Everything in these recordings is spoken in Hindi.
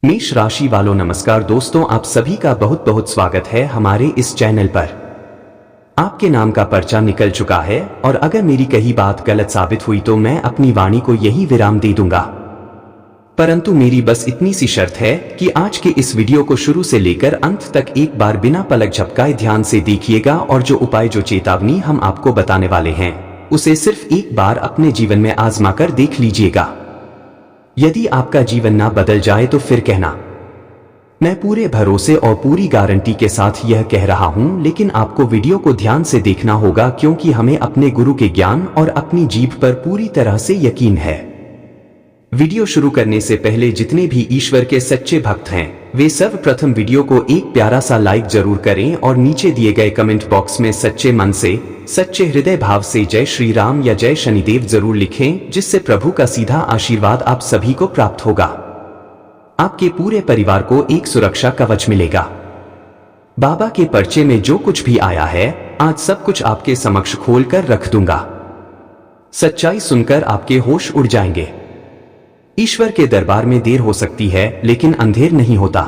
मेष राशि वालों नमस्कार दोस्तों, आप सभी का बहुत बहुत स्वागत है हमारे इस चैनल पर। आपके नाम का पर्चा निकल चुका है और अगर मेरी कही बात गलत साबित हुई तो मैं अपनी वाणी को यही विराम दे दूंगा। परंतु मेरी बस इतनी सी शर्त है कि आज के इस वीडियो को शुरू से लेकर अंत तक एक बार बिना पलक झपकाए ध्यान से देखिएगा और जो उपाय जो चेतावनी हम आपको बताने वाले हैं उसे सिर्फ एक बार अपने जीवन में आजमा कर देख लीजिएगा। यदि आपका जीवन ना बदल जाए तो फिर कहना। मैं पूरे भरोसे और पूरी गारंटी के साथ यह कह रहा हूं, लेकिन आपको वीडियो को ध्यान से देखना होगा क्योंकि हमें अपने गुरु के ज्ञान और अपनी जीभ पर पूरी तरह से यकीन है। वीडियो शुरू करने से पहले जितने भी ईश्वर के सच्चे भक्त हैं वे सर्वप्रथम वीडियो को एक प्यारा सा लाइक जरूर करें और नीचे दिए गए कमेंट बॉक्स में सच्चे मन से सच्चे हृदय भाव से जय श्री राम या जय शनिदेव जरूर लिखें, जिससे प्रभु का सीधा आशीर्वाद आप सभी को प्राप्त होगा। आपके पूरे परिवार को एक सुरक्षा कवच मिलेगा। बाबा के पर्चे में जो कुछ भी आया है आज सब कुछ आपके समक्ष खोल कर रख दूंगा। सच्चाई सुनकर आपके होश उड़ जाएंगे। ईश्वर के दरबार में देर हो सकती है लेकिन अंधेर नहीं होता।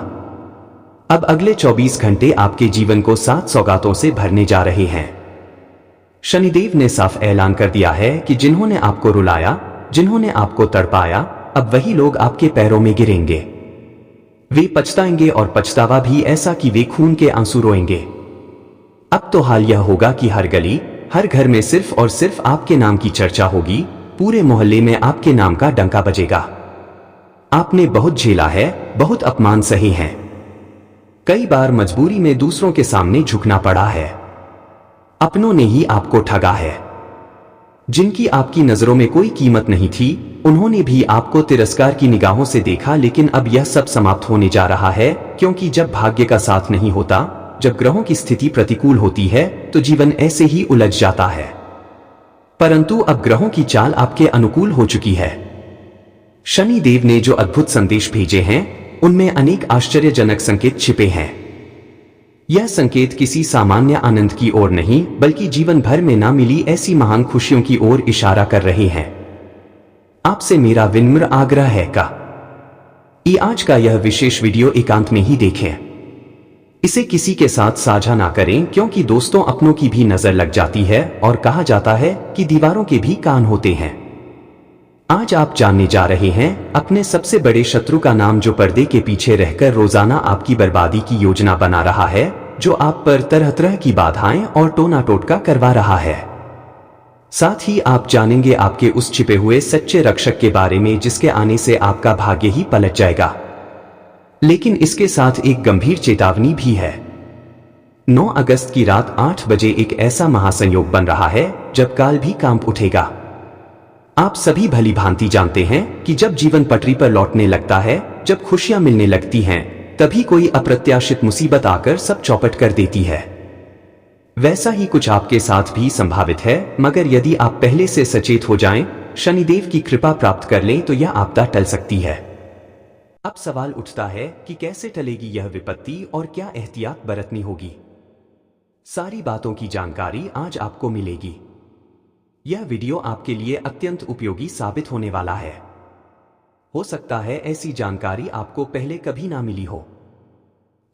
अब अगले 24 घंटे आपके जीवन को 7 सौगातों से भरने जा रहे हैं। शनिदेव ने साफ ऐलान कर दिया है कि जिन्होंने आपको रुलाया, जिन्होंने आपको तड़पाया, अब वही लोग आपके पैरों में गिरेंगे। वे पछताएंगे और पछतावा भी ऐसा कि वे खून के आंसू रोएंगे। अब तो हाल यह होगा कि हर गली, हर घर में सिर्फ और सिर्फ आपके नाम की चर्चा होगी। पूरे मोहल्ले में आपके नाम का डंका बजेगा। आपने बहुत झेला है, बहुत अपमान सहे हैं। कई बार मजबूरी में दूसरों के सामने झुकना पड़ा है। अपनों ने ही आपको ठगा है। जिनकी आपकी नजरों में कोई कीमत नहीं थी उन्होंने भी आपको तिरस्कार की निगाहों से देखा, लेकिन अब यह सब समाप्त होने जा रहा है क्योंकि जब भाग्य का साथ नहीं होता, जब ग्रहों की स्थिति प्रतिकूल होती है तो जीवन ऐसे ही उलझ जाता है। परंतु अब ग्रहों की चाल आपके अनुकूल हो चुकी है। शनि देव ने जो अद्भुत संदेश भेजे हैं उनमें अनेक आश्चर्यजनक संकेत छिपे हैं। यह संकेत किसी सामान्य आनंद की ओर नहीं बल्कि जीवन भर में ना मिली ऐसी महान खुशियों की ओर इशारा कर रहे हैं। आपसे मेरा विनम्र आग्रह है कि आज का यह विशेष वीडियो एकांत में ही देखें। इसे किसी के साथ साझा ना करें क्योंकि दोस्तों अपनों की भी नजर लग जाती है और कहा जाता है कि दीवारों के भी कान होते हैं। आज आप जानने जा रहे हैं अपने सबसे बड़े शत्रु का नाम, जो पर्दे के पीछे रहकर रोजाना आपकी बर्बादी की योजना बना रहा है, जो आप पर तरह तरह की बाधाएं और टोना टोटका करवा रहा है। साथ ही आप जानेंगे आपके उस छिपे हुए सच्चे रक्षक के बारे में जिसके आने से आपका भाग्य ही पलट जाएगा। लेकिन इसके साथ एक गंभीर चेतावनी भी है। 9 अगस्त की रात 8 बजे एक ऐसा महासंयोग बन रहा है जब काल भी कांप उठेगा। आप सभी भली भांति जानते हैं कि जब जीवन पटरी पर लौटने लगता है, जब खुशियां मिलने लगती हैं, तभी कोई अप्रत्याशित मुसीबत आकर सब चौपट कर देती है। वैसा ही कुछ आपके साथ भी संभावित है, मगर यदि आप पहले से सचेत हो जाएं, शनिदेव की कृपा प्राप्त कर लें तो यह आपदा टल सकती है। अब सवाल उठता है कि कैसे टलेगी यह विपत्ति और क्या एहतियात बरतनी होगी। सारी बातों की जानकारी आज आपको मिलेगी। यह वीडियो आपके लिए अत्यंत उपयोगी साबित होने वाला है। हो सकता है ऐसी जानकारी आपको पहले कभी ना मिली हो।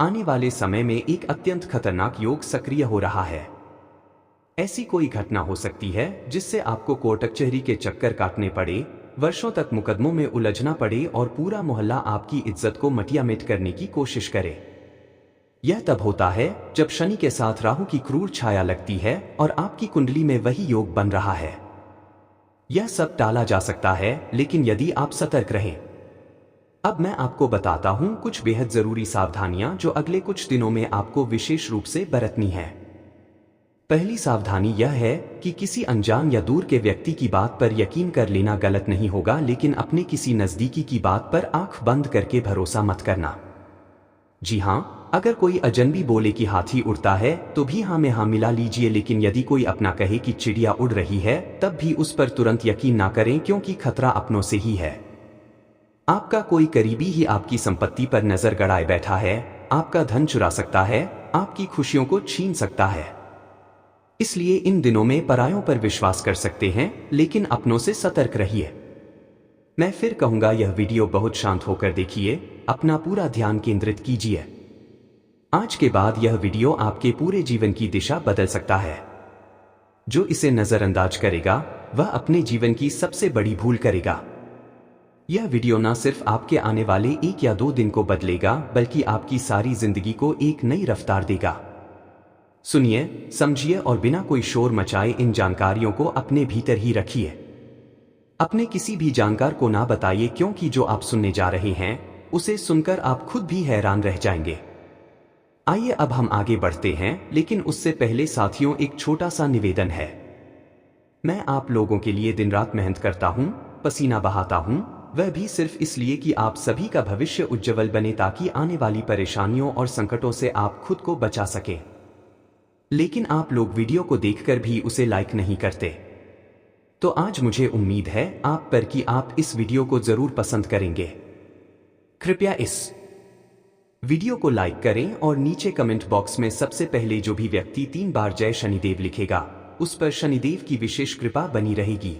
आने वाले समय में एक अत्यंत खतरनाक योग सक्रिय हो रहा है। ऐसी कोई घटना हो सकती है जिससे आपको कोर्ट कचहरी के चक्कर काटने पड़े, वर्षों तक मुकदमों में उलझना पड़े और पूरा मोहल्ला आपकी इज्जत को मटियामेट करने की कोशिश करे। यह तब होता है जब शनि के साथ राहु की क्रूर छाया लगती है और आपकी कुंडली में वही योग बन रहा है। यह सब टाला जा सकता है, लेकिन यदि आप सतर्क रहें। अब मैं आपको बताता हूं कुछ बेहद जरूरी सावधानियां जो अगले कुछ दिनों में आपको विशेष रूप से बरतनी है। पहली सावधानी यह है कि किसी अनजान या दूर के व्यक्ति की बात पर यकीन कर लेना गलत नहीं होगा, लेकिन अपने किसी नजदीकी की बात पर आंख बंद करके भरोसा मत करना। जी हाँ, अगर कोई अजनबी बोले कि हाथी उड़ता है तो भी हाँ में हाँ मिला लीजिए, लेकिन यदि कोई अपना कहे कि चिड़िया उड़ रही है तब भी उस पर तुरंत यकीन ना करें क्योंकि खतरा अपनों से ही है। आपका कोई करीबी ही आपकी संपत्ति पर नजर गड़ाए बैठा है, आपका धन चुरा सकता है, आपकी खुशियों को छीन सकता है। इसलिए इन दिनों में परायों पर विश्वास कर सकते हैं, लेकिन अपनों से सतर्क रहिए। मैं फिर कहूंगा, यह वीडियो बहुत शांत होकर देखिए, अपना पूरा ध्यान केंद्रित कीजिए। आज के बाद यह वीडियो आपके पूरे जीवन की दिशा बदल सकता है। जो इसे नजरअंदाज करेगा वह अपने जीवन की सबसे बड़ी भूल करेगा। यह वीडियो न सिर्फ आपके आने वाले 1 या 2 दिन को बदलेगा बल्कि आपकी सारी जिंदगी को एक नई रफ्तार देगा। सुनिए, समझिए और बिना कोई शोर मचाए इन जानकारियों को अपने भीतर ही रखिए। अपने किसी भी जानकार को ना बताइए, क्योंकि जो आप सुनने जा रहे हैं उसे सुनकर आप खुद भी हैरान रह जाएंगे। आइए अब हम आगे बढ़ते हैं, लेकिन उससे पहले साथियों एक छोटा सा निवेदन है। मैं आप लोगों के लिए दिन रात मेहनत करता हूं, पसीना बहाता हूं, वह भी सिर्फ इसलिए कि आप सभी का भविष्य उज्जवल बने, ताकि आने वाली परेशानियों और संकटों से आप खुद को बचा सकें। लेकिन आप लोग वीडियो को देखकर भी उसे लाइक नहीं करते। तो आज मुझे उम्मीद है आप पर कि आप इस वीडियो को जरूर पसंद करेंगे। कृपया इस वीडियो को लाइक करें और नीचे कमेंट बॉक्स में सबसे पहले जो भी व्यक्ति 3 बार जय शनिदेव लिखेगा उस पर शनिदेव की विशेष कृपा बनी रहेगी।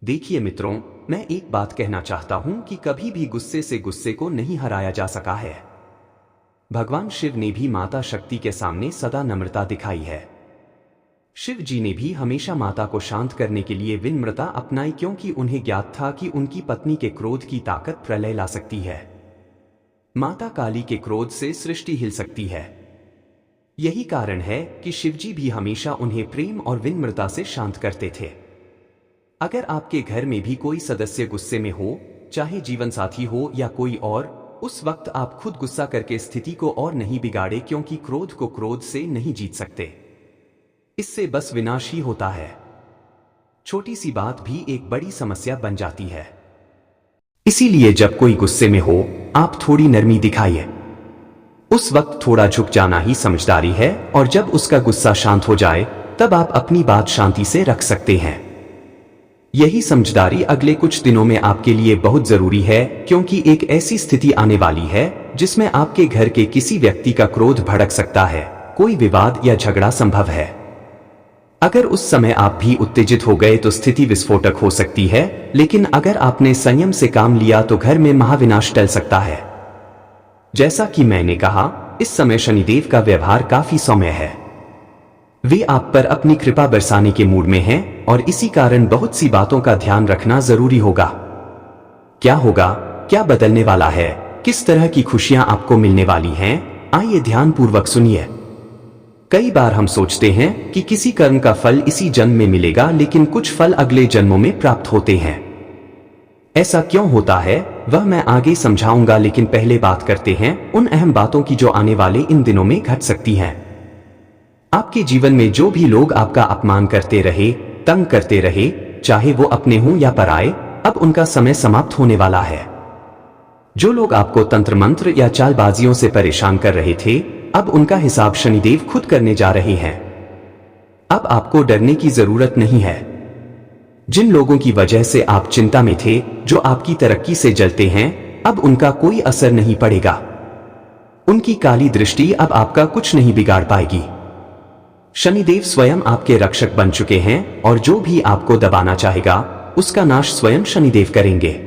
देखिए मित्रों, मैं एक बात कहना चाहता हूं कि कभी भी गुस्से से गुस्से को नहीं हराया जा सका है। भगवान शिव ने भी माता शक्ति के सामने सदा नम्रता दिखाई है। शिव जी ने भी हमेशा माता को शांत करने के लिए विनम्रता अपनाई, क्योंकि उन्हें ज्ञात था कि उनकी पत्नी के क्रोध की ताकत प्रलय ला सकती है। माता काली के क्रोध से सृष्टि हिल सकती है। यही कारण है कि शिवजी भी हमेशा उन्हें प्रेम और विनम्रता से शांत करते थे। अगर आपके घर में भी कोई सदस्य गुस्से में हो, चाहे जीवन साथी हो या कोई और, उस वक्त आप खुद गुस्सा करके स्थिति को और नहीं बिगाड़े, क्योंकि क्रोध को क्रोध से नहीं जीत सकते। इससे बस विनाश ही होता है। छोटी सी बात भी एक बड़ी समस्या बन जाती है। इसीलिए जब कोई गुस्से में हो, आप थोड़ी नरमी दिखाइए। उस वक्त थोड़ा झुक जाना ही समझदारी है, और जब उसका गुस्सा शांत हो जाए तब आप अपनी बात शांति से रख सकते हैं। यही समझदारी अगले कुछ दिनों में आपके लिए बहुत जरूरी है, क्योंकि एक ऐसी स्थिति आने वाली है जिसमें आपके घर के किसी व्यक्ति का क्रोध भड़क सकता है, कोई विवाद या झगड़ा संभव है। अगर उस समय आप भी उत्तेजित हो गए तो स्थिति विस्फोटक हो सकती है, लेकिन अगर आपने संयम से काम लिया तो घर में महाविनाश टल सकता है। जैसा कि मैंने कहा, इस समय शनिदेव का व्यवहार काफी सौम्य है। वे आप पर अपनी कृपा बरसाने के मूड में हैं, और इसी कारण बहुत सी बातों का ध्यान रखना जरूरी होगा। क्या होगा, क्या बदलने वाला है, किस तरह की खुशियां आपको मिलने वाली हैं, आइए ध्यानपूर्वक सुनिए। कई बार हम सोचते हैं कि किसी कर्म का फल इसी जन्म में मिलेगा, लेकिन कुछ फल अगले जन्मों में प्राप्त होते हैं। ऐसा क्यों होता है वह मैं आगे समझाऊंगा, लेकिन पहले बात करते हैं उन अहम बातों की जो आने वाले इन दिनों में घट सकती हैं। आपके जीवन में जो भी लोग आपका अपमान करते रहे, तंग करते रहे, चाहे वो अपने हों या पराए, अब उनका समय समाप्त होने वाला है। जो लोग आपको तंत्र मंत्र या चालबाजियों से परेशान कर रहे थे, अब उनका हिसाब शनिदेव खुद करने जा रहे हैं। अब आपको डरने की जरूरत नहीं है। जिन लोगों की वजह से आप चिंता में थे, जो आपकी तरक्की से जलते हैं, अब उनका कोई असर नहीं पड़ेगा। उनकी काली दृष्टि अब आपका कुछ नहीं बिगाड़ पाएगी। शनिदेव स्वयं आपके रक्षक बन चुके हैं, और जो भी आपको दबाना चाहेगा उसका नाश स्वयं शनिदेव करेंगे।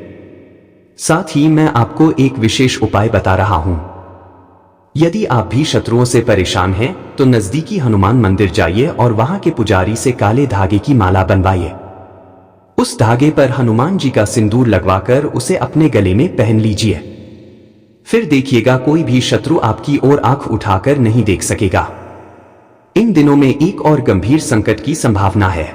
साथ ही मैं आपको एक विशेष उपाय बता रहा हूं। यदि आप भी शत्रुओं से परेशान हैं तो नजदीकी हनुमान मंदिर जाइए और वहां के पुजारी से काले धागे की माला बनवाइए। उस धागे पर हनुमान जी का सिंदूर लगवाकर उसे अपने गले में पहन लीजिए। फिर देखिएगा, कोई भी शत्रु आपकी ओर आंख उठाकर नहीं देख सकेगा। इन दिनों में एक और गंभीर संकट की संभावना है।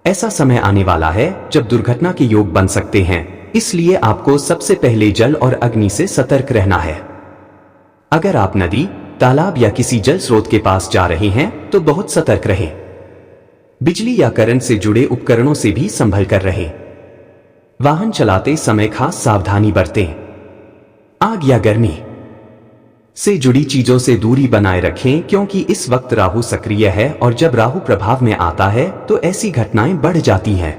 ऐसा समय आने वाला है जब दुर्घटना के योग बन सकते हैं, इसलिए आपको सबसे पहले जल और अग्नि से सतर्क रहना है। अगर आप नदी, तालाब या किसी जल स्रोत के पास जा रहे हैं तो बहुत सतर्क रहें। बिजली या करंट से जुड़े उपकरणों से भी संभल कर रहें। वाहन चलाते समय खास सावधानी बरतें। आग या गर्मी से जुड़ी चीजों से दूरी बनाए रखें, क्योंकि इस वक्त राहु सक्रिय है, और जब राहु प्रभाव में आता है तो ऐसी घटनाएं बढ़ जाती हैं।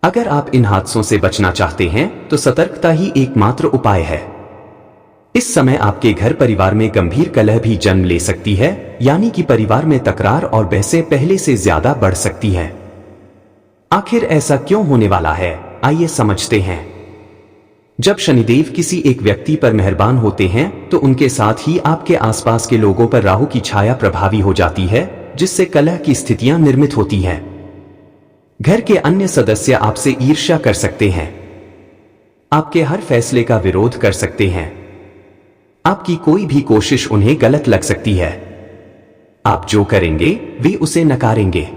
अगर आप इन हादसों से बचना चाहते हैं तो सतर्कता ही एकमात्र उपाय है। इस समय आपके घर परिवार में गंभीर कलह भी जन्म ले सकती है, यानी कि परिवार में तकरार और बहसें पहले से ज्यादा बढ़ सकती हैं। आखिर ऐसा क्यों होने वाला है, आइए समझते हैं। जब शनिदेव किसी एक व्यक्ति पर मेहरबान होते हैं तो उनके साथ ही आपके आसपास के लोगों पर राहु की छाया प्रभावी हो जाती है, जिससे कलह की स्थितियां निर्मित होती हैं। घर के अन्य सदस्य आपसे ईर्ष्या कर सकते हैं, आपके हर फैसले का विरोध कर सकते हैं, आपकी कोई भी कोशिश उन्हें गलत लग सकती है। आप जो करेंगे वे उसे नकारेंगे,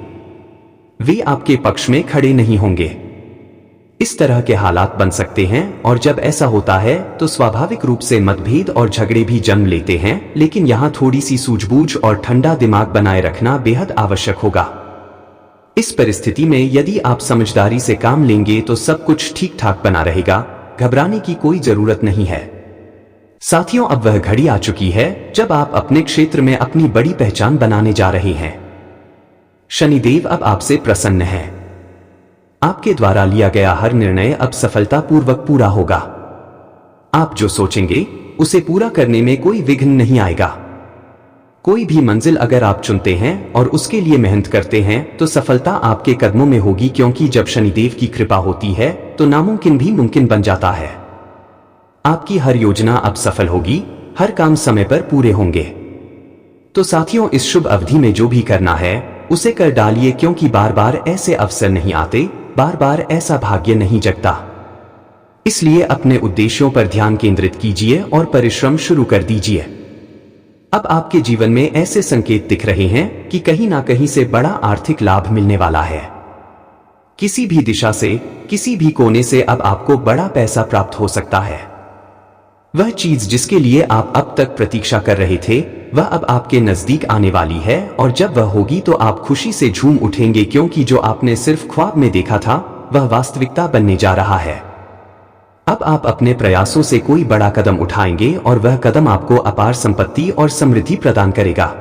वे आपके पक्ष में खड़े नहीं होंगे। इस तरह के हालात बन सकते हैं और जब ऐसा होता है तो स्वाभाविक रूप से मतभेद और झगड़े भी जन्म लेते हैं, लेकिन यहां थोड़ी सी सूझबूझ और ठंडा दिमाग बनाए रखना बेहद आवश्यक होगा। इस परिस्थिति में यदि आप समझदारी से काम लेंगे तो सब कुछ ठीक ठाक बना रहेगा, घबराने की कोई जरूरत नहीं है। साथियों, अब वह घड़ी आ चुकी है जब आप अपने क्षेत्र में अपनी बड़ी पहचान बनाने जा रहे हैं। शनिदेव अब आपसे प्रसन्न है। आपके द्वारा लिया गया हर निर्णय अब सफलतापूर्वक पूरा होगा। आप जो सोचेंगे उसे पूरा करने में कोई विघ्न नहीं आएगा। कोई भी मंजिल अगर आप चुनते हैं और उसके लिए मेहनत करते हैं तो सफलता आपके कदमों में होगी, क्योंकि जब शनिदेव की कृपा होती है तो नामुमकिन भी मुमकिन बन जाता है। आपकी हर योजना अब सफल होगी, हर काम समय पर पूरे होंगे। तो साथियों, इस शुभ अवधि में जो भी करना है उसे कर डालिए, क्योंकि बार बार ऐसे अवसर नहीं आते, बार बार ऐसा भाग्य नहीं जगता। इसलिए अपने उद्देश्यों पर ध्यान केंद्रित कीजिए और परिश्रम शुरू कर दीजिए। अब आपके जीवन में ऐसे संकेत दिख रहे हैं कि कहीं ना कहीं से बड़ा आर्थिक लाभ मिलने वाला है। किसी भी दिशा से, किसी भी कोने से अब आपको बड़ा पैसा प्राप्त हो सकता है। वह चीज जिसके लिए आप अब तक प्रतीक्षा कर रहे थे वह अब आपके नजदीक आने वाली है, और जब वह होगी तो आप खुशी से झूम उठेंगे, क्योंकि जो आपने सिर्फ ख्वाब में देखा था वह वास्तविकता बनने जा रहा है। अब आप अपने प्रयासों से कोई बड़ा कदम उठाएंगे और वह कदम आपको अपार संपत्ति और समृद्धि प्रदान करेगा।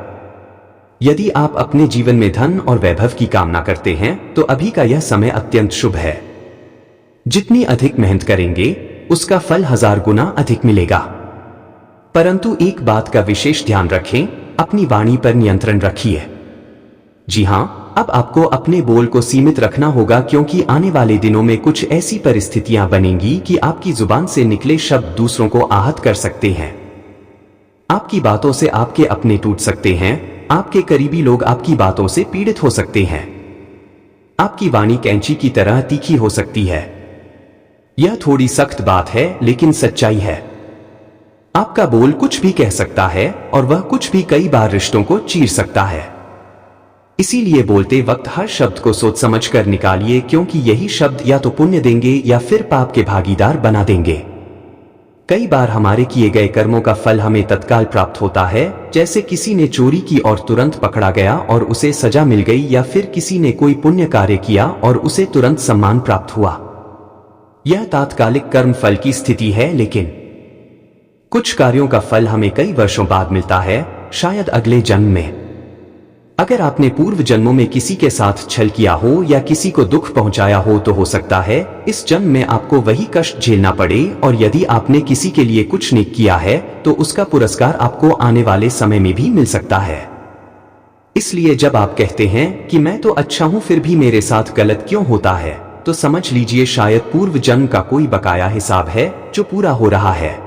यदि आप अपने जीवन में धन और वैभव की कामना करते हैं तो अभी का यह समय अत्यंत शुभ है। जितनी अधिक मेहनत करेंगे उसका फल 1000 गुना अधिक मिलेगा। परंतु एक बात का विशेष ध्यान रखें, अपनी वाणी पर नियंत्रण रखिए। जी हां, अब आपको अपने बोल को सीमित रखना होगा, क्योंकि आने वाले दिनों में कुछ ऐसी परिस्थितियां बनेंगी कि आपकी जुबान से निकले शब्द दूसरों को आहत कर सकते हैं। आपकी बातों से आपके अपने टूट सकते हैं, आपके करीबी लोग आपकी बातों से पीड़ित हो सकते हैं। आपकी वाणी कैंची की तरह तीखी हो सकती है। यह थोड़ी सख्त बात है लेकिन सच्चाई है। आपका बोल कुछ भी कह सकता है और वह कुछ भी कई बार रिश्तों को चीर सकता है। इसीलिए बोलते वक्त हर शब्द को सोच समझ कर निकालिए, क्योंकि यही शब्द या तो पुण्य देंगे या फिर पाप के भागीदार बना देंगे। कई बार हमारे किए गए कर्मों का फल हमें तत्काल प्राप्त होता है, जैसे किसी ने चोरी की और तुरंत पकड़ा गया और उसे सजा मिल गई, या फिर किसी ने कोई पुण्य कार्य किया और उसे तुरंत सम्मान प्राप्त हुआ। यह तात्कालिक कर्म फल की स्थिति है, लेकिन कुछ कार्यों का फल हमें कई वर्षों बाद मिलता है, शायद अगले जन्म में। अगर आपने पूर्व जन्मों में किसी के साथ छल किया हो या किसी को दुख पहुंचाया हो तो हो सकता है इस जन्म में आपको वही कष्ट झेलना पड़े, और यदि आपने किसी के लिए कुछ नेक किया है तो उसका पुरस्कार आपको आने वाले समय में भी मिल सकता है। इसलिए जब आप कहते हैं कि मैं तो अच्छा हूं फिर भी मेरे साथ गलत क्यों होता है, तो समझ लीजिए शायद पूर्व जन्म का कोई बकाया हिसाब है जो पूरा हो रहा है।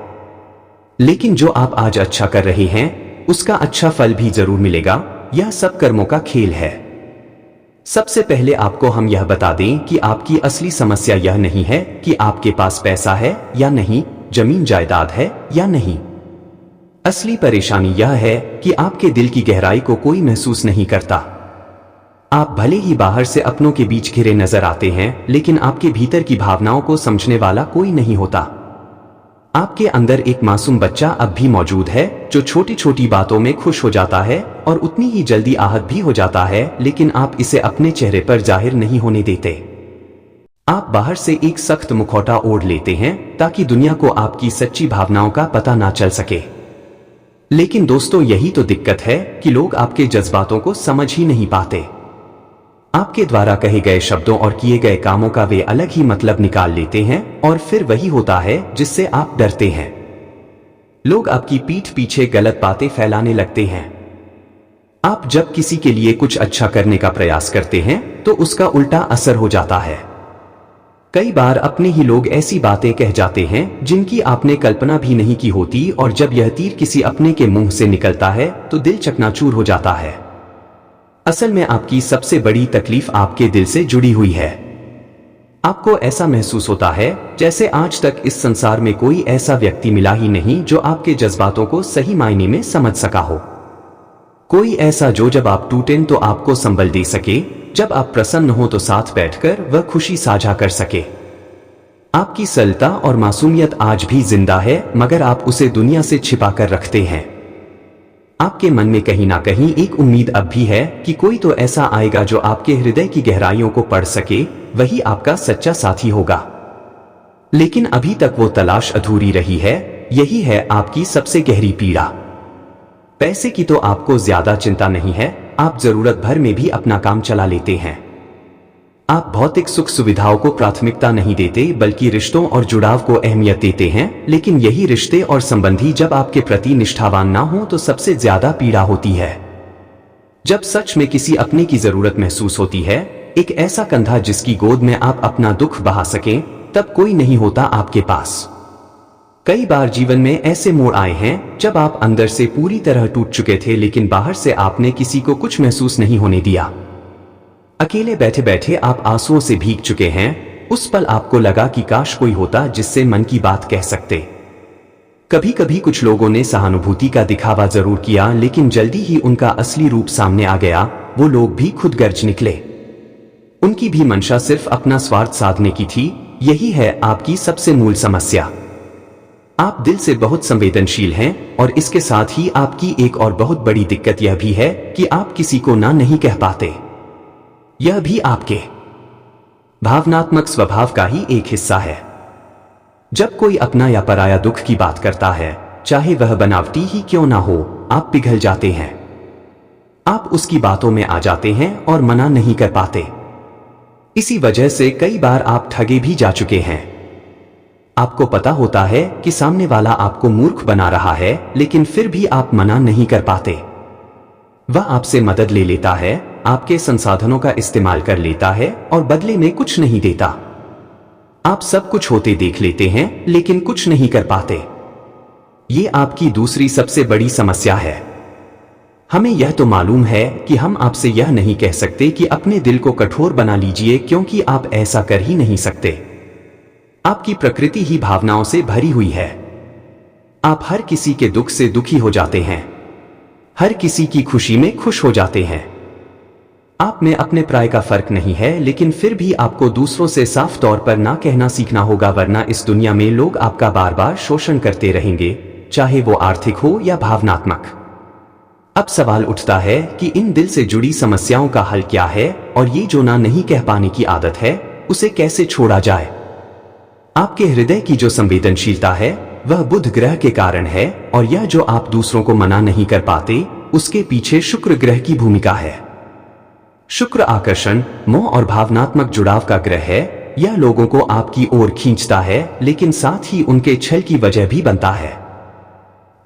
लेकिन जो आप आज अच्छा कर रहे हैं उसका अच्छा फल भी जरूर मिलेगा। यह सब कर्मों का खेल है। सबसे पहले आपको हम यह बता दें कि आपकी असली समस्या यह नहीं है कि आपके पास पैसा है या नहीं, जमीन जायदाद है या नहीं। असली परेशानी यह है कि आपके दिल की गहराई को कोई महसूस नहीं करता। आप भले ही बाहर से अपनों के बीच घिरे नजर आते हैं, लेकिन आपके भीतर की भावनाओं को समझने वाला कोई नहीं होता। आपके अंदर एक मासूम बच्चा अब भी मौजूद है जो छोटी छोटी बातों में खुश हो जाता है और उतनी ही जल्दी आहत भी हो जाता है, लेकिन आप इसे अपने चेहरे पर जाहिर नहीं होने देते। आप बाहर से एक सख्त मुखौटा ओढ़ लेते हैं ताकि दुनिया को आपकी सच्ची भावनाओं का पता ना चल सके। लेकिन दोस्तों, यही तो दिक्कत है कि लोग आपके जज्बातों को समझ ही नहीं पाते। आपके द्वारा कहे गए शब्दों और किए गए कामों का वे अलग ही मतलब निकाल लेते हैं, और फिर वही होता है जिससे आप डरते हैं। लोग आपकी पीठ पीछे गलत बातें फैलाने लगते हैं। आप जब किसी के लिए कुछ अच्छा करने का प्रयास करते हैं तो उसका उल्टा असर हो जाता है। कई बार अपने ही लोग ऐसी बातें कह जाते हैं जिनकी आपने कल्पना भी नहीं की होती, और जब यह तीर किसी अपने के मुंह से निकलता है तो दिल चकनाचूर हो जाता है। असल में आपकी सबसे बड़ी तकलीफ आपके दिल से जुड़ी हुई है। आपको ऐसा महसूस होता है जैसे आज तक इस संसार में कोई ऐसा व्यक्ति मिला ही नहीं जो आपके जज्बातों को सही मायने में समझ सका हो। कोई ऐसा जो जब आप टूटें तो आपको संबल दे सके, जब आप प्रसन्न हो तो साथ बैठकर वह खुशी साझा कर सके। आपकी सरलता और मासूमियत आज भी जिंदा है, मगर आप उसे दुनिया से छिपा कर रखते हैं। आपके मन में कहीं ना कहीं एक उम्मीद अब भी है कि कोई तो ऐसा आएगा जो आपके हृदय की गहराइयों को पढ़ सके, वही आपका सच्चा साथी होगा। लेकिन अभी तक वो तलाश अधूरी रही है। यही है आपकी सबसे गहरी पीड़ा। पैसे की तो आपको ज्यादा चिंता नहीं है, आप जरूरत भर में भी अपना काम चला लेते हैं। आप भौतिक सुख सुविधाओं को प्राथमिकता नहीं देते, बल्कि रिश्तों और जुड़ाव को अहमियत देते हैं। लेकिन यही रिश्ते और संबंधी जब आपके प्रति निष्ठावान ना हो तो सबसे ज्यादा पीड़ा होती है। जब सच में किसी अपने की जरूरत महसूस होती है, एक ऐसा कंधा जिसकी गोद में आप अपना दुख बहा सकें, तब कोई नहीं होता आपके पास। कई बार जीवन में ऐसे मोड़ आए हैं जब आप अंदर से पूरी तरह टूट चुके थे, लेकिन बाहर से आपने किसी को कुछ महसूस नहीं होने दिया। अकेले बैठे बैठे आप आंसुओं से भीग चुके हैं। उस पल आपको लगा कि काश कोई होता जिससे मन की बात कह सकते। कभी कभी कुछ लोगों ने सहानुभूति का दिखावा जरूर किया, लेकिन जल्दी ही उनका असली रूप सामने आ गया। वो लोग भी खुदगर्ज निकले। उनकी भी मंशा सिर्फ अपना स्वार्थ साधने की थी। यही है आपकी सबसे मूल समस्या। आप दिल से बहुत संवेदनशील हैं, और इसके साथ ही आपकी एक और बहुत बड़ी दिक्कत यह भी है कि आप किसी को ना नहीं कह पाते। यह भी आपके भावनात्मक स्वभाव का ही एक हिस्सा है। जब कोई अपना या पराया दुख की बात करता है, चाहे वह बनावटी ही क्यों ना हो, आप पिघल जाते हैं। आप उसकी बातों में आ जाते हैं और मना नहीं कर पाते। इसी वजह से कई बार आप ठगे भी जा चुके हैं। आपको पता होता है कि सामने वाला आपको मूर्ख बना रहा है, लेकिन फिर भी आप मना नहीं कर पाते। वह आपसे मदद ले लेता है, आपके संसाधनों का इस्तेमाल कर लेता है और बदले में कुछ नहीं देता। आप सब कुछ होते देख लेते हैं, लेकिन कुछ नहीं कर पाते। ये आपकी दूसरी सबसे बड़ी समस्या है। हमें यह तो मालूम है कि हम आपसे यह नहीं कह सकते कि अपने दिल को कठोर बना लीजिए, क्योंकि आप ऐसा कर ही नहीं सकते। आपकी प्रकृति ही भावनाओं से भरी हुई है। आप हर किसी के दुख से दुखी हो जाते हैं, हर किसी की खुशी में खुश हो जाते हैं। आप में अपने प्राय का फर्क नहीं है, लेकिन फिर भी आपको दूसरों से साफ तौर पर ना कहना सीखना होगा, वरना इस दुनिया में लोग आपका बार बार शोषण करते रहेंगे, चाहे वो आर्थिक हो या भावनात्मक। अब सवाल उठता है कि इन दिल से जुड़ी समस्याओं का हल क्या है, और ये जो ना नहीं कह पाने की आदत है, उसे कैसे छोड़ा जाए। आपके हृदय की जो संवेदनशीलता है वह बुध ग्रह के कारण है, और यह जो आप दूसरों को मना नहीं कर पाते, उसके पीछे शुक्र ग्रह की भूमिका है। शुक्र आकर्षण, मोह और भावनात्मक जुड़ाव का ग्रह है। यह लोगों को आपकी ओर खींचता है, लेकिन साथ ही उनके छल की वजह भी बनता है।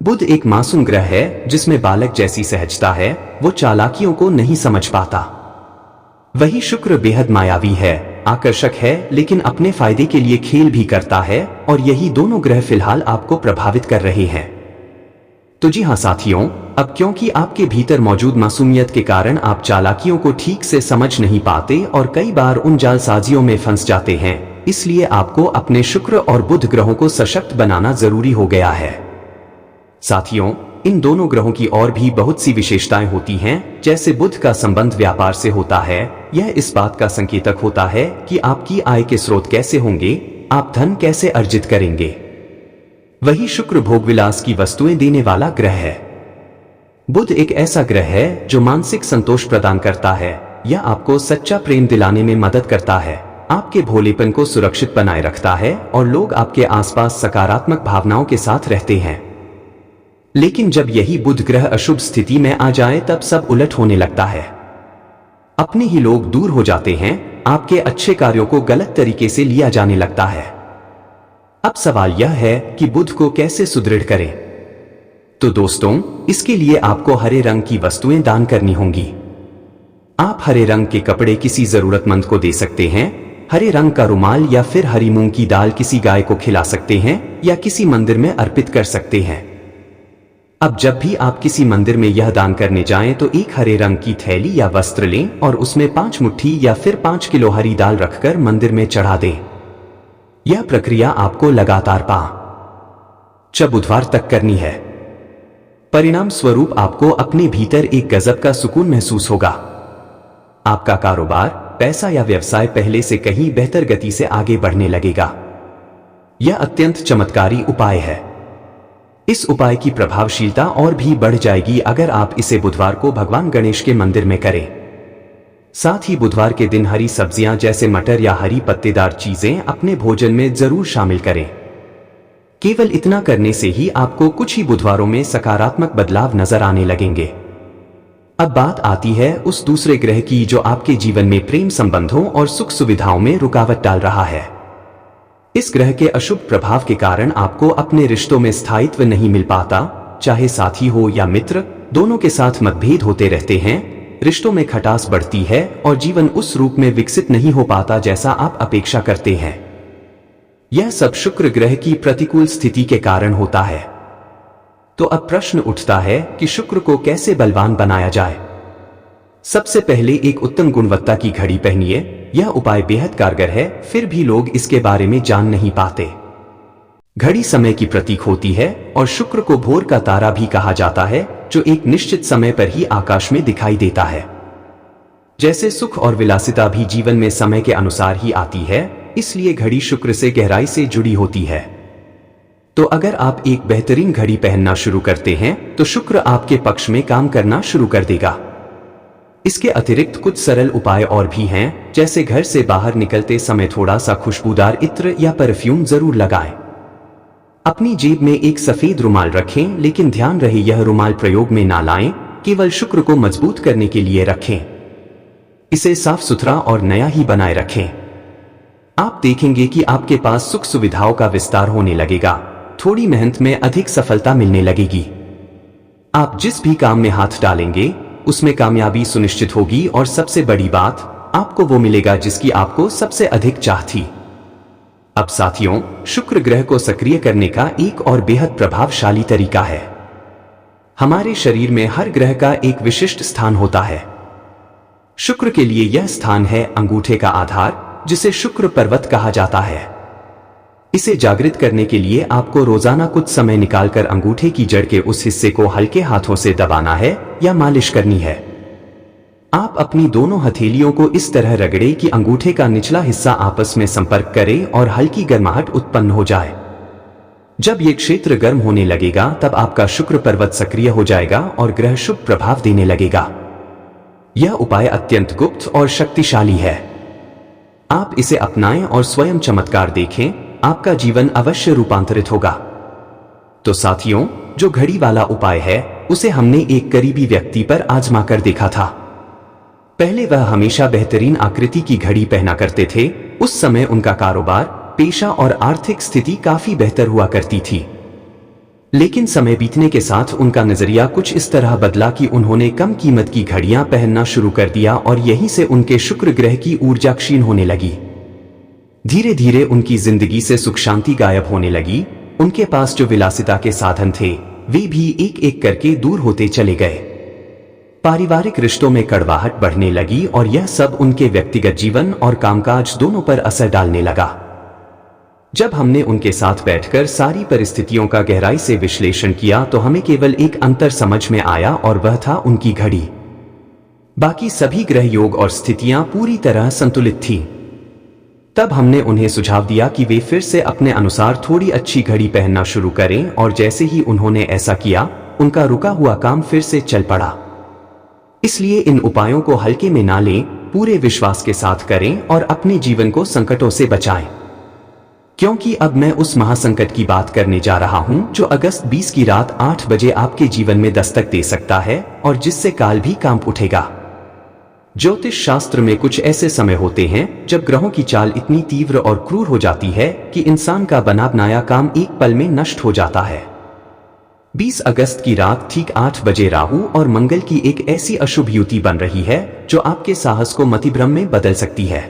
बुध एक मासूम ग्रह है जिसमें बालक जैसी सहजता है, वो चालाकियों को नहीं समझ पाता। वही शुक्र बेहद मायावी है, आकर्षक है, लेकिन अपने फायदे के लिए खेल भी करता है, और यही दोनों ग्रह फिलहाल आपको प्रभावित कर रहे हैं। तो जी हाँ साथियों, अब क्योंकि आपके भीतर मौजूद मासूमियत के कारण आप चालाकियों को ठीक से समझ नहीं पाते और कई बार उन जालसाजियों में फंस जाते हैं, इसलिए आपको अपने शुक्र और बुध ग्रहों को सशक्त बनाना जरूरी हो गया है। साथियों, इन दोनों ग्रहों की और भी बहुत सी विशेषताएं होती हैं, जैसे बुध का संबंध व्यापार से होता है। यह इस बात का संकेतक होता है कि आपकी आय के स्रोत कैसे होंगे, आप धन कैसे अर्जित करेंगे। वही शुक्र भोगविलास की वस्तुएं देने वाला ग्रह है। बुध एक ऐसा ग्रह है जो मानसिक संतोष प्रदान करता है। यह आपको सच्चा प्रेम दिलाने में मदद करता है, आपके भोलेपन को सुरक्षित बनाए रखता है, और लोग आपके आसपास सकारात्मक भावनाओं के साथ रहते हैं। लेकिन जब यही बुध ग्रह अशुभ स्थिति में आ जाए, तब सब उलट होने लगता है। अपने ही लोग दूर हो जाते हैं, आपके अच्छे कार्यों को गलत तरीके से लिया जाने लगता है। अब सवाल यह है कि बुध को कैसे सुदृढ़ करें। तो दोस्तों, इसके लिए आपको हरे रंग की वस्तुएं दान करनी होंगी। आप हरे रंग के कपड़े किसी जरूरतमंद को दे सकते हैं। हरे रंग का रुमाल या फिर हरी मूंग की दाल किसी गाय को खिला सकते हैं या किसी मंदिर में अर्पित कर सकते हैं। अब जब भी आप किसी मंदिर में यह दान करने जाएं तो एक हरे रंग की थैली या वस्त्र लें और उसमें 5 मुट्ठी या फिर 5 किलो हरी दाल रखकर मंदिर में चढ़ा दें। यह प्रक्रिया आपको लगातार 5 बुधवार तक करनी है। परिणाम स्वरूप आपको अपने भीतर एक गजब का सुकून महसूस होगा। आपका कारोबार, पैसा या व्यवसाय पहले से कहीं बेहतर गति से आगे बढ़ने लगेगा। यह अत्यंत चमत्कारी उपाय है। इस उपाय की प्रभावशीलता और भी बढ़ जाएगी अगर आप इसे बुधवार को भगवान गणेश के मंदिर में करें। साथ ही बुधवार के दिन हरी सब्जियां जैसे मटर या हरी पत्तेदार चीजें अपने भोजन में जरूर शामिल करें। केवल इतना करने से ही आपको कुछ ही बुधवारों में सकारात्मक बदलाव नजर आने लगेंगे। अब बात आती है उस दूसरे ग्रह की जो आपके जीवन में प्रेम संबंधों और सुख सुविधाओं में रुकावट डाल रहा है। इस ग्रह के अशुभ प्रभाव के कारण आपको अपने रिश्तों में स्थायित्व नहीं मिल पाता। चाहे साथी हो या मित्र, दोनों के साथ मतभेद होते रहते हैं, रिश्तों में खटास बढ़ती है और जीवन उस रूप में विकसित नहीं हो पाता जैसा आप अपेक्षा करते हैं। यह सब शुक्र ग्रह की प्रतिकूल स्थिति के कारण होता है। तो अब प्रश्न उठता है कि शुक्र को कैसे बलवान बनाया जाए। सबसे पहले एक उत्तम गुणवत्ता की घड़ी पहनिए। यह उपाय बेहद कारगर है, फिर भी लोग इसके बारे में जान नहीं पाते। घड़ी समय की प्रतीक होती है और शुक्र को भोर का तारा भी कहा जाता है, जो एक निश्चित समय पर ही आकाश में दिखाई देता है। जैसे सुख और विलासिता भी जीवन में समय के अनुसार ही आती है, इसलिए घड़ी शुक्र से गहराई से जुड़ी होती है। तो अगर आप एक बेहतरीन घड़ी पहनना शुरू करते हैं तो शुक्र आपके पक्ष में काम करना शुरू कर देगा। इसके अतिरिक्त कुछ सरल उपाय और भी हैं, जैसे घर से बाहर निकलते समय थोड़ा सा खुशबूदार इत्र या परफ्यूम जरूर लगाएं। अपनी जेब में एक सफेद रुमाल रखें, लेकिन ध्यान रहे यह रुमाल प्रयोग में ना लाएं, केवल शुक्र को मजबूत करने के लिए रखें। इसे साफ सुथरा और नया ही बनाए रखें। आप देखेंगे कि आपके पास सुख सुविधाओं का विस्तार होने लगेगा, थोड़ी मेहनत में अधिक सफलता मिलने लगेगी। आप जिस भी काम में हाथ डालेंगे उसमें कामयाबी सुनिश्चित होगी और सबसे बड़ी बात, आपको वो मिलेगा जिसकी आपको सबसे अधिक चाह थी। अब साथियों, शुक्र ग्रह को सक्रिय करने का एक और बेहद प्रभावशाली तरीका है। हमारे शरीर में हर ग्रह का एक विशिष्ट स्थान होता है। शुक्र के लिए यह स्थान है अंगूठे का आधार, जिसे शुक्र पर्वत कहा जाता है। इसे जागृत करने के लिए आपको रोजाना कुछ समय निकालकर अंगूठे की जड़ के उस हिस्से को हल्के हाथों से दबाना है या मालिश करनी है। आप अपनी दोनों हथेलियों को इस तरह रगड़ें कि अंगूठे का निचला हिस्सा आपस में संपर्क करे और हल्की गर्माहट उत्पन्न हो जाए। जब ये क्षेत्र गर्म होने लगेगा तब आपका शुक्र पर्वत सक्रिय हो जाएगा और ग्रह शुभ प्रभाव देने लगेगा। यह उपाय अत्यंत गुप्त और शक्तिशाली है। आप इसे अपनाएं और स्वयं चमत्कार देखें, आपका जीवन अवश्य रूपांतरित होगा। तो साथियों, जो घड़ी वाला उपाय है उसे हमने एक करीबी व्यक्ति पर आजमा कर देखा था। पहले वह हमेशा बेहतरीन आकृति की घड़ी पहना करते थे। उस समय उनका कारोबार, पेशा और आर्थिक स्थिति काफी बेहतर हुआ करती थी। लेकिन समय बीतने के साथ उनका नजरिया कुछ इस तरह बदला कि उन्होंने कम कीमत की घड़ियां पहनना शुरू कर दिया और यहीं से उनके शुक्र ग्रह की ऊर्जा क्षीण होने लगी। धीरे धीरे उनकी जिंदगी से सुख शांति गायब होने लगी। उनके पास जो विलासिता के साधन थे वे भी एक एक करके दूर होते चले गए। पारिवारिक रिश्तों में कड़वाहट बढ़ने लगी और यह सब उनके व्यक्तिगत जीवन और कामकाज दोनों पर असर डालने लगा। जब हमने उनके साथ बैठकर सारी परिस्थितियों का गहराई से विश्लेषण किया तो हमें केवल एक अंतर समझ में आया और वह था उनकी घड़ी। बाकी सभी ग्रह योग और स्थितियां पूरी तरह संतुलित थीं। तब हमने उन्हें सुझाव दिया कि वे फिर से अपने अनुसार थोड़ी अच्छी घड़ी पहनना शुरू करें और जैसे ही उन्होंने ऐसा किया, उनका रुका हुआ काम फिर से चल पड़ा। इसलिए इन उपायों को हल्के में ना लें, पूरे विश्वास के साथ करें और अपने जीवन को संकटों से बचाएं। क्योंकि अब मैं उस महासंकट की बात करने जा रहा हूं जो अगस्त 20 की रात 8 बजे आपके जीवन में दस्तक दे सकता है और जिससे काल भी कांप उठेगा। ज्योतिष शास्त्र में कुछ ऐसे समय होते हैं जब ग्रहों की चाल इतनी तीव्र और क्रूर हो जाती है कि इंसान का बना बनाया काम एक पल में नष्ट हो जाता है। 20 अगस्त की रात ठीक 8 बजे राहु और मंगल की एक ऐसी अशुभ युति बन रही है जो आपके साहस को मतिभ्रम में बदल सकती है।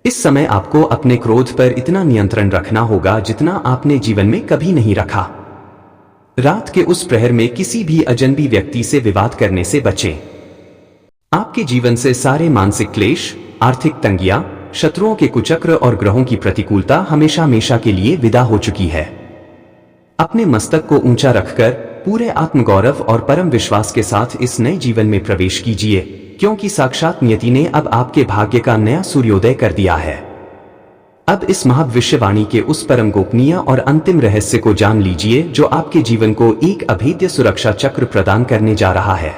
इस समय आपको अपने क्रोध पर इतना नियंत्रण रखना होगा जितना आपने जीवन में कभी नहीं रखा। रात के उस प्रहर में किसी भी अजनबी व्यक्ति से विवाद करने से बचें। आपके जीवन से सारे मानसिक क्लेश, आर्थिक तंगियां, शत्रुओं के कुचक्र और ग्रहों की प्रतिकूलता हमेशा हमेशा के लिए विदा हो चुकी है। अपने मस्तक को ऊंचा रखकर पूरे आत्मगौरव और परम विश्वास के साथ इस नए जीवन में प्रवेश कीजिए, क्योंकि साक्षात नियति ने अब आपके भाग्य का नया सूर्योदय कर दिया है। अब इस महाभविष्यवाणी के उस परम गोपनीय और अंतिम रहस्य को जान लीजिए जो आपके जीवन को एक अभेद्य सुरक्षा चक्र प्रदान करने जा रहा है।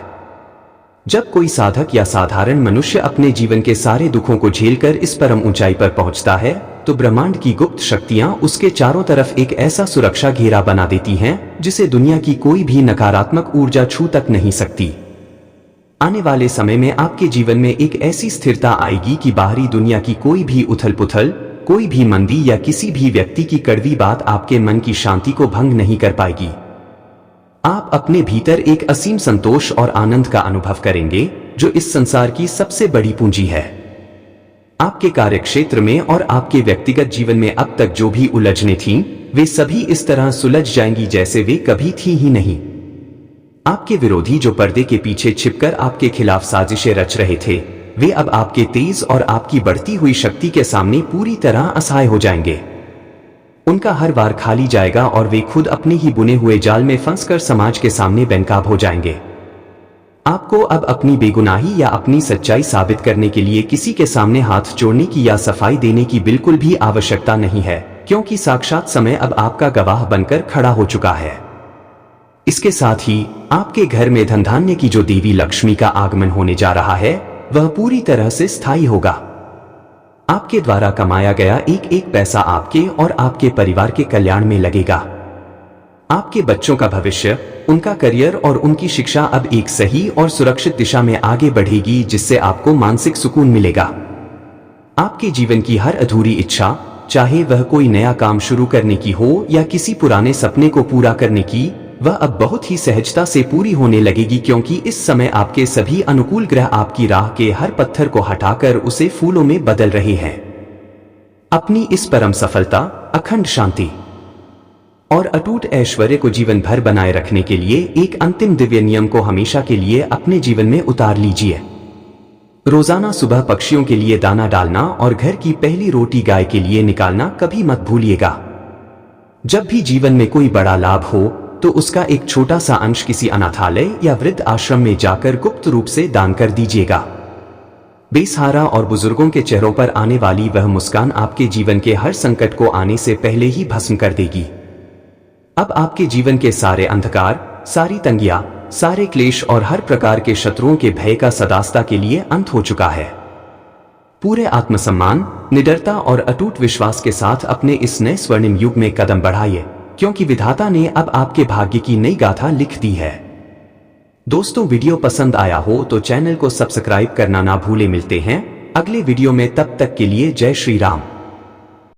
जब कोई साधक या साधारण मनुष्य अपने जीवन के सारे दुखों को झेलकर इस परम ऊंचाई पर पहुंचता है, तो ब्रह्मांड की गुप्त शक्तियां उसके चारों तरफ एक ऐसा सुरक्षा घेरा बना देती हैं जिसे दुनिया की कोई भी नकारात्मक ऊर्जा छू तक नहीं सकती। आने वाले समय में आपके जीवन में एक ऐसी स्थिरता आएगी कि बाहरी दुनिया की कोई भी उथल पुथल, कोई भी मंदी या किसी भी व्यक्ति की कड़वी बात आपके मन की शांति को भंग नहीं कर पाएगी। आप अपने भीतर एक असीम संतोष और आनंद का अनुभव करेंगे जो इस संसार की सबसे बड़ी पूंजी है। आपके कार्यक्षेत्र में और आपके व्यक्तिगत जीवन में अब तक जो भी उलझने थीं, वे सभी इस तरह सुलझ जाएंगी जैसे वे कभी थी ही नहीं। आपके विरोधी जो पर्दे के पीछे छिपकर आपके खिलाफ साजिशें रच रहे थे, वे अब आपके तेज और आपकी बढ़ती हुई शक्ति के सामने पूरी तरह असहाय हो जाएंगे। उनका हर वार खाली जाएगा और वे खुद अपने ही बुने हुए जाल में फंसकर समाज के सामने बेनकाब हो जाएंगे। आपको अब अपनी बेगुनाही या अपनी सच्चाई साबित करने के लिए किसी के सामने हाथ जोड़ने की या सफाई देने की बिल्कुल भी आवश्यकता नहीं है, क्योंकि साक्षात समय अब आपका गवाह बनकर खड़ा हो चुका है। इसके साथ ही आपके घर में धन धान्य की जो देवी लक्ष्मी का आगमन होने जा रहा है, वह पूरी तरह से स्थायी होगा। आपके द्वारा कमाया गया एक एक पैसा आपके और आपके परिवार के कल्याण में लगेगा। आपके बच्चों का भविष्य, उनका करियर और उनकी शिक्षा अब एक सही और सुरक्षित दिशा में आगे बढ़ेगी, जिससे आपको मानसिक सुकून मिलेगा। आपके जीवन की हर अधूरी इच्छा, चाहे वह कोई नया काम शुरू करने की हो या किसी पुराने सपने को पूरा करने की, वह अब बहुत ही सहजता से पूरी होने लगेगी, क्योंकि इस समय आपके सभी अनुकूल ग्रह आपकी राह के हर पत्थर को हटाकर उसे फूलों में बदल रहे हैं। अपनी इस परम सफलता, अखंड शांति और अटूट ऐश्वर्य को जीवन भर बनाए रखने के लिए एक अंतिम दिव्य नियम को हमेशा के लिए अपने जीवन में उतार लीजिए। रोजाना सुबह पक्षियों के लिए दाना डालना और घर की पहली रोटी गाय के लिए निकालना कभी मत भूलिएगा। जब भी जीवन में कोई बड़ा लाभ हो तो उसका एक छोटा सा अंश किसी अनाथालय या वृद्ध आश्रम में जाकर गुप्त रूप से दान कर दीजिएगा। बेसहारा और बुजुर्गों के चेहरों पर आने वाली वह मुस्कान आपके जीवन के हर संकट को आने से पहले ही भस्म कर देगी। अब आपके जीवन के सारे अंधकार, सारी तंगियां, सारे क्लेश और हर प्रकार के शत्रुओं के भय का सदास्ता के लिए अंत हो चुका है। पूरे आत्मसम्मान, निडरता और अटूट विश्वास के साथ अपने इस नए स्वर्णिम युग में कदम बढ़ाइए, क्योंकि विधाता ने अब आपके भाग्य की नई गाथा लिख दी है। दोस्तों, वीडियो पसंद आया हो तो चैनल को सब्सक्राइब करना ना भूले। मिलते हैं अगले वीडियो में, तब तक के लिए जय श्री राम।